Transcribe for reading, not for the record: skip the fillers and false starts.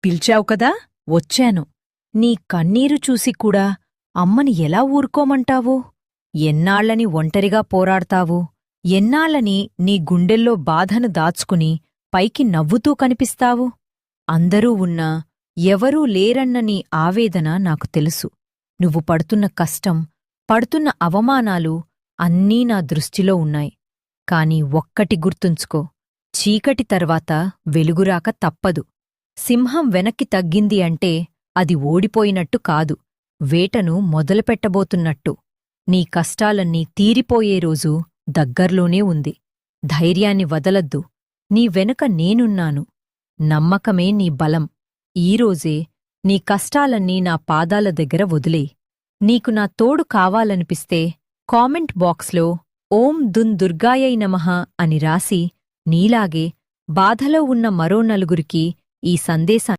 పిలిచావు కదా వచ్చాను. నీ కన్నీరు చూసి కూడా అమ్మని ఎలా ఊరుకోమంటావు? ఎన్నాళ్లని ఒంటరిగా పోరాడతావు? ఎన్నాళ్లని నీ గుండెల్లో బాధను దాచుకుని పైకి నవ్వుతూ కనిపిస్తావు? అందరూ ఉన్నా ఎవరూ లేరన్న నీ ఆవేదన నాకు తెలుసు. నువ్వు పడుతున్న కష్టం, పడుతున్న అవమానాలు అన్నీ నా దృష్టిలో ఉన్నాయి. కాని ఒక్కటి గుర్తుంచుకో, చీకటి తర్వాత వెలుగురాక తప్పదు. సింహం వెనక్కి తగ్గింది అంటే అది ఓడిపోయినట్టు కాదు, వేటను మొదలుపెట్టబోతున్నట్టు. నీ కష్టాలన్నీ తీరిపోయే రోజు దగ్గర్లోనే ఉంది. ధైర్యాన్ని వదలద్దు. నీ వెనుక నేనున్నాను. నమ్మకమే నీ బలం. ఈరోజే నీ కష్టాలన్నీ నా పాదాల దగ్గర వదిలేయ్. నీకు నా తోడు కావాలనిపిస్తే కామెంట్ బాక్స్లో ఓం దున్ దుర్గాయై నమః అని రాసి నీలాగే బాధలో ఉన్న మరో నలుగురికి ఈ సందేశాన్ని